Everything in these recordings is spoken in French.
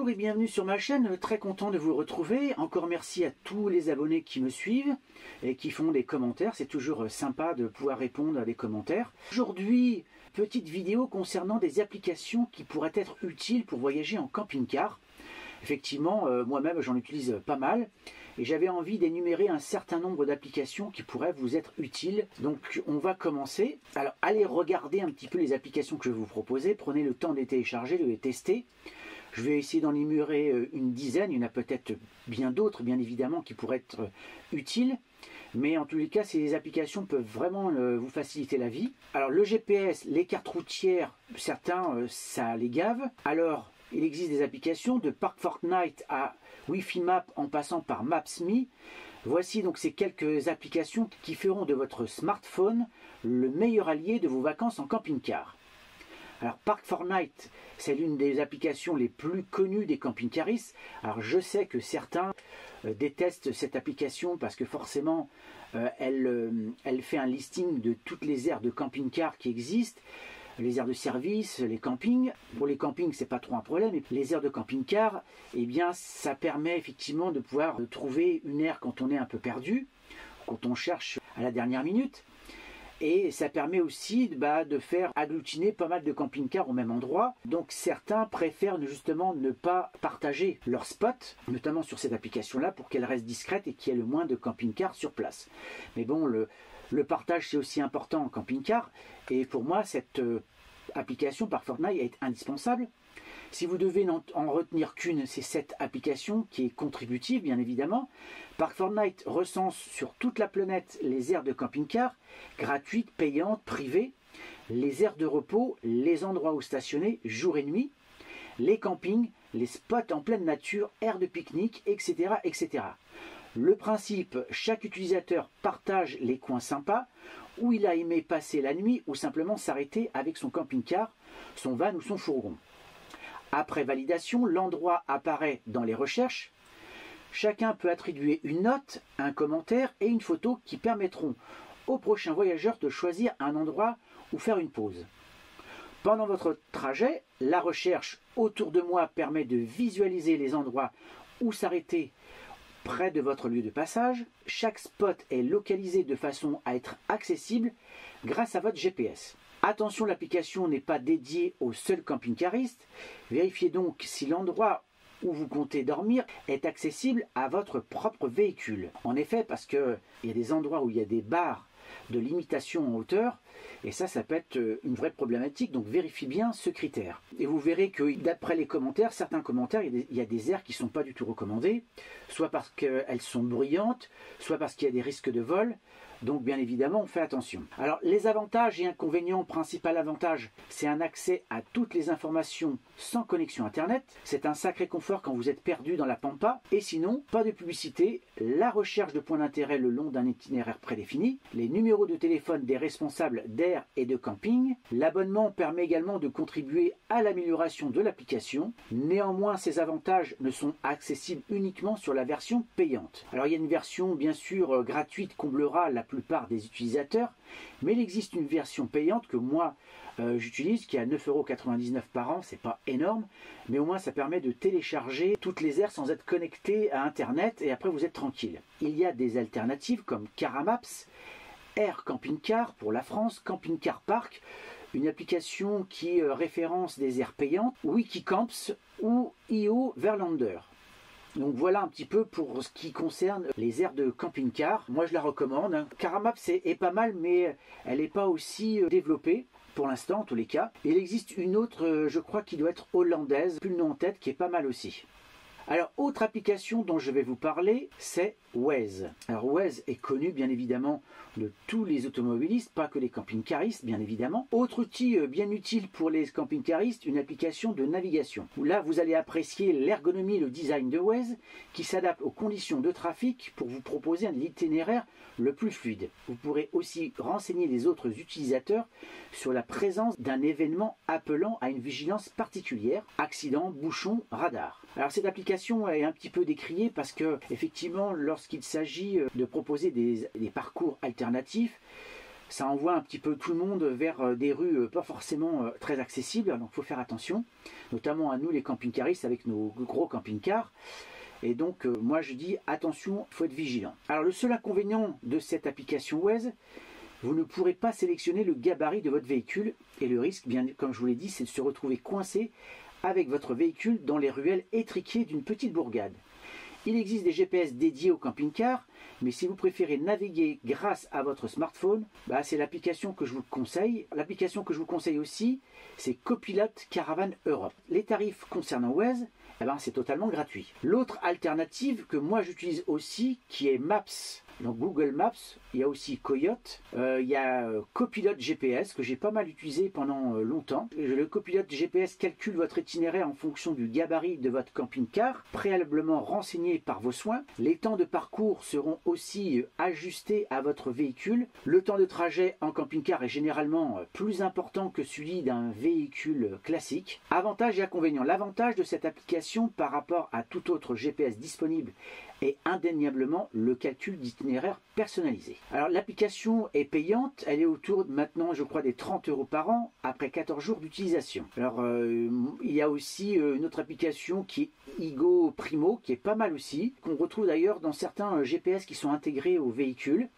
Bonjour et bienvenue sur ma chaîne, très content de vous retrouver. Encore merci à tous les abonnés qui me suivent et qui font des commentaires. C'est toujours sympa de pouvoir répondre à des commentaires. Aujourd'hui, petite vidéo concernant des applications qui pourraient être utiles pour voyager en camping-car. Effectivement, moi-même j'en utilise pas mal et j'avais envie d'énumérer un certain nombre d'applications qui pourraient vous être utiles. Donc on va commencer. Alors allez regarder un petit peu les applications que je vais vous proposer, prenez le temps de les télécharger, de les tester. Je vais essayer d'en énumérer une dizaine, il y en a peut-être bien d'autres bien évidemment qui pourraient être utiles. Mais en tous les cas, ces applications peuvent vraiment vous faciliter la vie. Alors le GPS, les cartes routières, certains ça les gave. Alors il existe des applications de Park Fortnite à Wi-Fi Map en passant par Maps.me. Voici donc ces quelques applications qui feront de votre smartphone le meilleur allié de vos vacances en camping-car. Alors Park Fortnite, c'est l'une des applications les plus connues des camping-caristes. Alors je sais que certains détestent cette application parce que forcément elle fait un listing de toutes les aires de camping-car qui existent. Les aires de service, les campings. Pour les campings, c'est pas trop un problème. Et les aires de camping-car, eh bien, ça permet effectivement de pouvoir trouver une aire quand on est un peu perdu, quand on cherche à la dernière minute. Et ça permet aussi de faire agglutiner pas mal de camping-cars au même endroit. Donc certains préfèrent justement ne pas partager leur spot, notamment sur cette application-là, pour qu'elle reste discrète et qu'il y ait le moins de camping-cars sur place. Mais bon, le partage c'est aussi important en camping-car. Et pour moi, cette application Park Fortnite est indispensable. Si vous devez en retenir qu'une, c'est cette application qui est contributive, bien évidemment. Park Fortnite recense sur toute la planète les aires de camping-car, gratuites, payantes, privées, les aires de repos, les endroits où stationner, jour et nuit, les campings, les spots en pleine nature, aires de pique-nique, etc., etc. Le principe, chaque utilisateur partage les coins sympas où il a aimé passer la nuit ou simplement s'arrêter avec son camping-car, son van ou son fourgon. Après validation, l'endroit apparaît dans les recherches. Chacun peut attribuer une note, un commentaire et une photo qui permettront aux prochains voyageurs de choisir un endroit où faire une pause. Pendant votre trajet, la recherche autour de moi permet de visualiser les endroits où s'arrêter près de votre lieu de passage. Chaque spot est localisé de façon à être accessible grâce à votre GPS. Attention, l'application n'est pas dédiée aux seuls camping-caristes. Vérifiez donc si l'endroit où vous comptez dormir est accessible à votre propre véhicule. En effet, parce qu'il y a des endroits où il y a des barres de limitation en hauteur, et ça peut être une vraie problématique, donc vérifiez bien ce critère. Et vous verrez que d'après les commentaires, certains commentaires, il y a des aires qui ne sont pas du tout recommandées, soit parce qu'elles sont bruyantes, soit parce qu'il y a des risques de vol. Donc bien évidemment, on fait attention. Alors les avantages et inconvénients, principal avantage, c'est un accès à toutes les informations sans connexion internet. C'est un sacré confort quand vous êtes perdu dans la pampa. Et sinon, pas de publicité, la recherche de points d'intérêt le long d'un itinéraire prédéfini, les numéros de téléphone des responsables d'air et de camping. L'abonnement permet également de contribuer à l'amélioration de l'application. Néanmoins, ces avantages ne sont accessibles uniquement sur la version payante. Alors il y a une version bien sûr gratuite, comblera la plupart des utilisateurs, mais il existe une version payante que moi j'utilise qui est à 9,99 € par an. C'est pas énorme, mais au moins ça permet de télécharger toutes les aires sans être connecté à internet et après vous êtes tranquille. Il y a des alternatives comme Caramaps, Air Camping Car pour la France, Camping Car Park, une application qui référence des aires payantes, Wikicamps ou IO Verlander. Donc voilà un petit peu pour ce qui concerne les aires de camping-car. Moi je la recommande. Caramaps est pas mal, mais elle n'est pas aussi développée pour l'instant en tous les cas. Il existe une autre, je crois, qui doit être hollandaise, plus le nom en tête, qui est pas mal aussi. Alors, autre application dont je vais vous parler, c'est Waze. Alors Waze est connu bien évidemment de tous les automobilistes, pas que les camping-caristes bien évidemment. Autre outil bien utile pour les camping-caristes, une application de navigation. Où là vous allez apprécier l'ergonomie et le design de Waze qui s'adapte aux conditions de trafic pour vous proposer un itinéraire le plus fluide. Vous pourrez aussi renseigner les autres utilisateurs sur la présence d'un événement appelant à une vigilance particulière, accident, bouchon, radar. Alors cette application est un petit peu décriée parce que effectivement lorsqu'il s'agit de proposer des parcours alternatifs, ça envoie un petit peu tout le monde vers des rues pas forcément très accessibles, donc il faut faire attention, notamment à nous les camping-caristes avec nos gros camping-cars. Et donc moi je dis attention, il faut être vigilant. Alors le seul inconvénient de cette application Waze, vous ne pourrez pas sélectionner le gabarit de votre véhicule et le risque, bien comme je vous l'ai dit, c'est de se retrouver coincé avec votre véhicule dans les ruelles étriquées d'une petite bourgade. Il existe des GPS dédiés au camping-car, mais si vous préférez naviguer grâce à votre smartphone, c'est l'application que je vous conseille. L'application que je vous conseille aussi, c'est Copilot Caravan Europe. Les tarifs concernant Waze, c'est totalement gratuit. L'autre alternative que moi j'utilise aussi, qui est Maps. Donc Google Maps, il y a aussi Coyote, il y a Copilot GPS que j'ai pas mal utilisé pendant longtemps. Le Copilot GPS calcule votre itinéraire en fonction du gabarit de votre camping-car, préalablement renseigné par vos soins. Les temps de parcours seront aussi ajustés à votre véhicule. Le temps de trajet en camping-car est généralement plus important que celui d'un véhicule classique. Avantages et inconvénients. L'avantage de cette application par rapport à tout autre GPS disponible est indéniablement le calcul d'itinéraire personnalisé. Alors l'application est payante, elle est autour maintenant je crois des 30 € par an après 14 jours d'utilisation. Alors il y a aussi une autre application qui est Igo Primo qui est pas mal aussi, qu'on retrouve d'ailleurs dans certains GPS qui sont intégrés aux véhicules,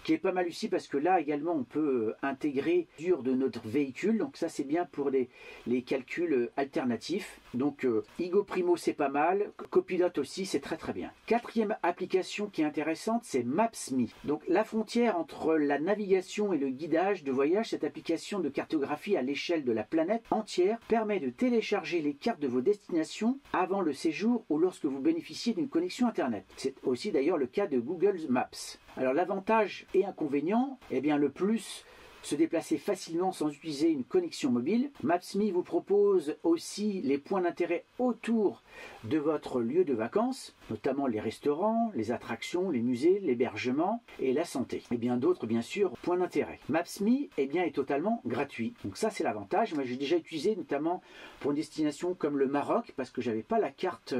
qui est pas mal aussi parce que là également on peut intégrer l'usure de notre véhicule, donc ça c'est bien pour les calculs alternatifs. Donc Igo Primo c'est pas mal, Copilot aussi c'est très très bien. Quatrième application qui est intéressante, c'est Maps.me. Donc la frontière entre la navigation et le guidage de voyage, cette application de cartographie à l'échelle de la planète entière permet de télécharger les cartes de vos destinations avant le séjour ou lorsque vous bénéficiez d'une connexion internet. C'est aussi d'ailleurs le cas de Google Maps. Alors l'avantage et inconvénient, le plus, se déplacer facilement sans utiliser une connexion mobile. Maps.me vous propose aussi les points d'intérêt autour de votre lieu de vacances, notamment les restaurants, les attractions, les musées, l'hébergement et la santé. Et bien d'autres, bien sûr, points d'intérêt. Maps.me est totalement gratuit. Donc ça, c'est l'avantage. Moi, j'ai déjà utilisé notamment pour une destination comme le Maroc, parce que je n'avais pas la carte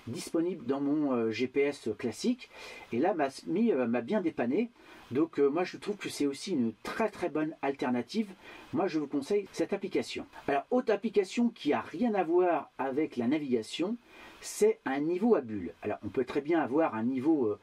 disponible dans mon GPS classique. Et là, Maps.me m'a bien dépanné. Donc moi je trouve que c'est aussi une très très bonne alternative. Moi je vous conseille cette application. Alors autre application qui n'a rien à voir avec la navigation, c'est un niveau à bulles. Alors on peut très bien avoir un niveau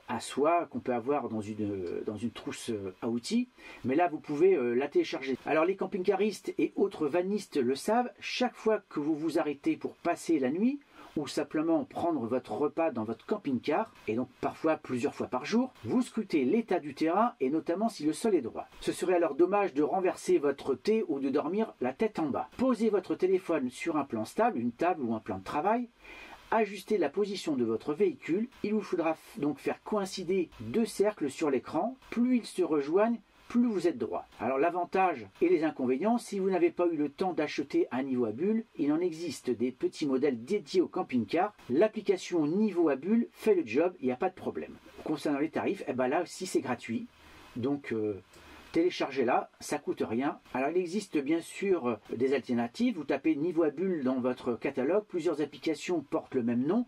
à soi qu'on peut avoir dans une trousse à outils, mais là vous pouvez la télécharger. Alors les camping-caristes et autres vanistes le savent, chaque fois que vous vous arrêtez pour passer la nuit, ou simplement prendre votre repas dans votre camping-car, et donc parfois plusieurs fois par jour, vous scrutez l'état du terrain et notamment si le sol est droit. Ce serait alors dommage de renverser votre thé ou de dormir la tête en bas. Posez votre téléphone sur un plan stable, une table ou un plan de travail, ajustez la position de votre véhicule, il vous faudra donc faire coïncider deux cercles sur l'écran, plus ils se rejoignent, plus vous êtes droit. Alors l'avantage et les inconvénients, si vous n'avez pas eu le temps d'acheter un niveau à bulles, il en existe des petits modèles dédiés au camping-car. L'application niveau à bulles fait le job, il n'y a pas de problème. Concernant les tarifs, là aussi c'est gratuit. Donc téléchargez-la, ça coûte rien. Alors il existe bien sûr des alternatives. Vous tapez niveau à bulles dans votre catalogue, plusieurs applications portent le même nom.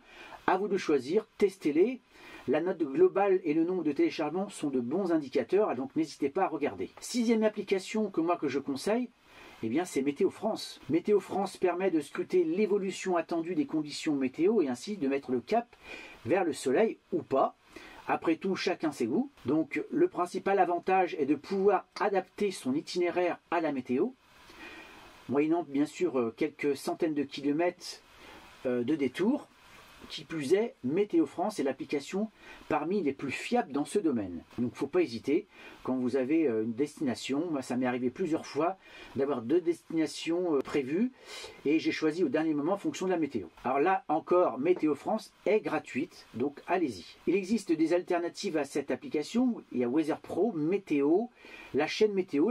À vous de choisir, testez-les. La note globale et le nombre de téléchargements sont de bons indicateurs, donc n'hésitez pas à regarder. Sixième application que je conseille, c'est Météo France. Météo France permet de scruter l'évolution attendue des conditions météo et ainsi de mettre le cap vers le soleil ou pas. Après tout, chacun ses goûts. Donc le principal avantage est de pouvoir adapter son itinéraire à la météo, moyennant bien sûr quelques centaines de kilomètres de détour. Qui plus est, Météo France est l'application parmi les plus fiables dans ce domaine. Donc il ne faut pas hésiter quand vous avez une destination. Moi, ça m'est arrivé plusieurs fois d'avoir deux destinations prévues et j'ai choisi au dernier moment en fonction de la météo. Alors là encore, Météo France est gratuite, donc allez-y. Il existe des alternatives à cette application. Il y a Weather Pro, Météo, la chaîne météo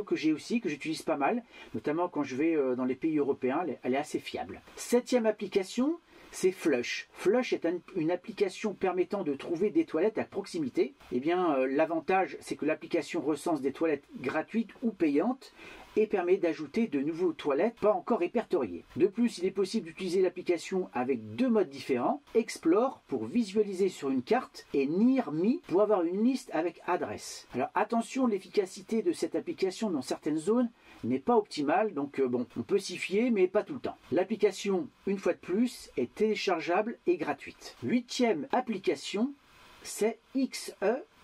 que j'ai aussi, que j'utilise pas mal, notamment quand je vais dans les pays européens, elle est assez fiable. Septième application, c'est Flush. Flush est une application permettant de trouver des toilettes à proximité. L'avantage, c'est que l'application recense des toilettes gratuites ou payantes et permet d'ajouter de nouveaux toilettes pas encore répertoriées. De plus, il est possible d'utiliser l'application avec deux modes différents, Explore pour visualiser sur une carte et Near Me pour avoir une liste avec adresse. Alors attention, l'efficacité de cette application dans certaines zones n'est pas optimale, donc bon, on peut s'y fier, mais pas tout le temps. L'application, une fois de plus, est téléchargeable et gratuite. 8e application, c'est XE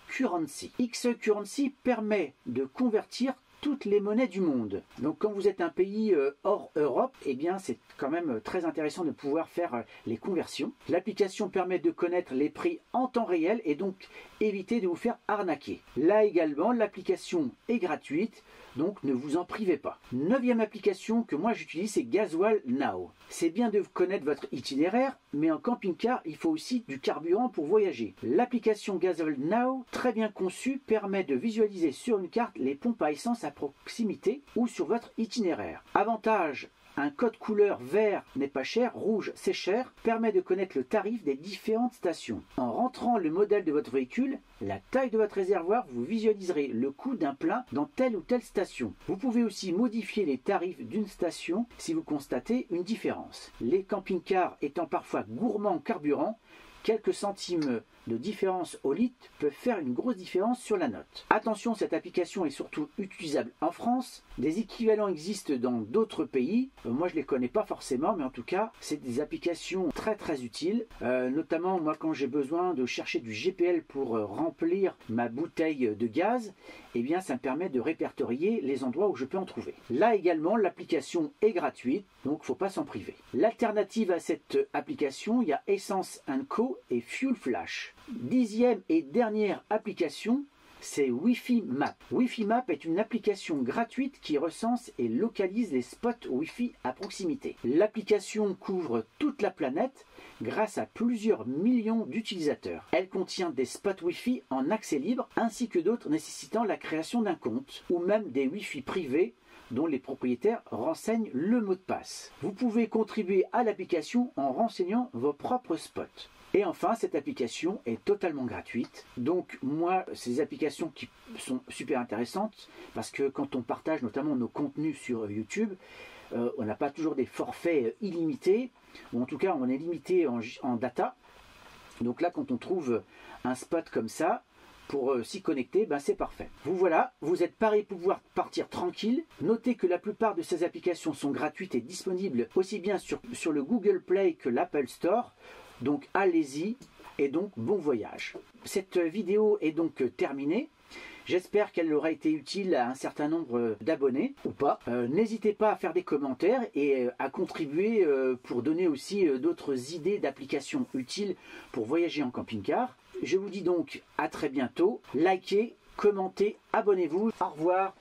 Currency. XE Currency permet de convertir toutes les monnaies du monde. Donc quand vous êtes un pays hors Europe, eh bien c'est quand même très intéressant de pouvoir faire les conversions. L'application permet de connaître les prix en temps réel et donc éviter de vous faire arnaquer. Là également, l'application est gratuite, donc ne vous en privez pas. 9e application que moi j'utilise, c'est Gasoil Now. C'est bien de connaître votre itinéraire, mais en camping-car, il faut aussi du carburant pour voyager. L'application Gasoil Now, très bien conçue, permet de visualiser sur une carte les pompes à essence à proximité ou sur votre itinéraire. Avantage, un code couleur vert n'est pas cher, rouge c'est cher, permet de connaître le tarif des différentes stations. En rentrant le modèle de votre véhicule, la taille de votre réservoir, vous visualiserez le coût d'un plein dans telle ou telle station. Vous pouvez aussi modifier les tarifs d'une station si vous constatez une différence. Les camping-cars étant parfois gourmands en carburant, quelques centimes de différence au litre peuvent faire une grosse différence sur la note. Attention, cette application est surtout utilisable en France. Des équivalents existent dans d'autres pays. Moi, je ne les connais pas forcément, mais en tout cas, c'est des applications très très utiles. Notamment, moi, quand j'ai besoin de chercher du GPL pour remplir ma bouteille de gaz, eh bien, ça me permet de répertorier les endroits où je peux en trouver. Là également, l'application est gratuite, donc il ne faut pas s'en priver. L'alternative à cette application, il y a Essence & Co et Fuel Flash. 10e et dernière application, c'est Wi-Fi Map. Wi-Fi Map est une application gratuite qui recense et localise les spots Wi-Fi à proximité. L'application couvre toute la planète grâce à plusieurs millions d'utilisateurs. Elle contient des spots Wi-Fi en accès libre ainsi que d'autres nécessitant la création d'un compte ou même des Wi-Fi privés dont les propriétaires renseignent le mot de passe. Vous pouvez contribuer à l'application en renseignant vos propres spots. Et enfin, cette application est totalement gratuite. Donc moi, ces applications qui sont super intéressantes, parce que quand on partage notamment nos contenus sur YouTube, on n'a pas toujours des forfaits illimités, ou en tout cas on est limité en data. Donc là, quand on trouve un spot comme ça, pour s'y connecter, ben c'est parfait. Vous voilà, vous êtes paré pour pouvoir partir tranquille. Notez que la plupart de ces applications sont gratuites et disponibles aussi bien sur le Google Play que l'Apple Store. Donc allez-y et donc bon voyage. Cette vidéo est donc terminée. J'espère qu'elle aura été utile à un certain nombre d'abonnés ou pas. N'hésitez pas à faire des commentaires et à contribuer pour donner aussi d'autres idées d'applications utiles pour voyager en camping-car. Je vous dis donc à très bientôt. Likez, commentez, abonnez-vous. Au revoir.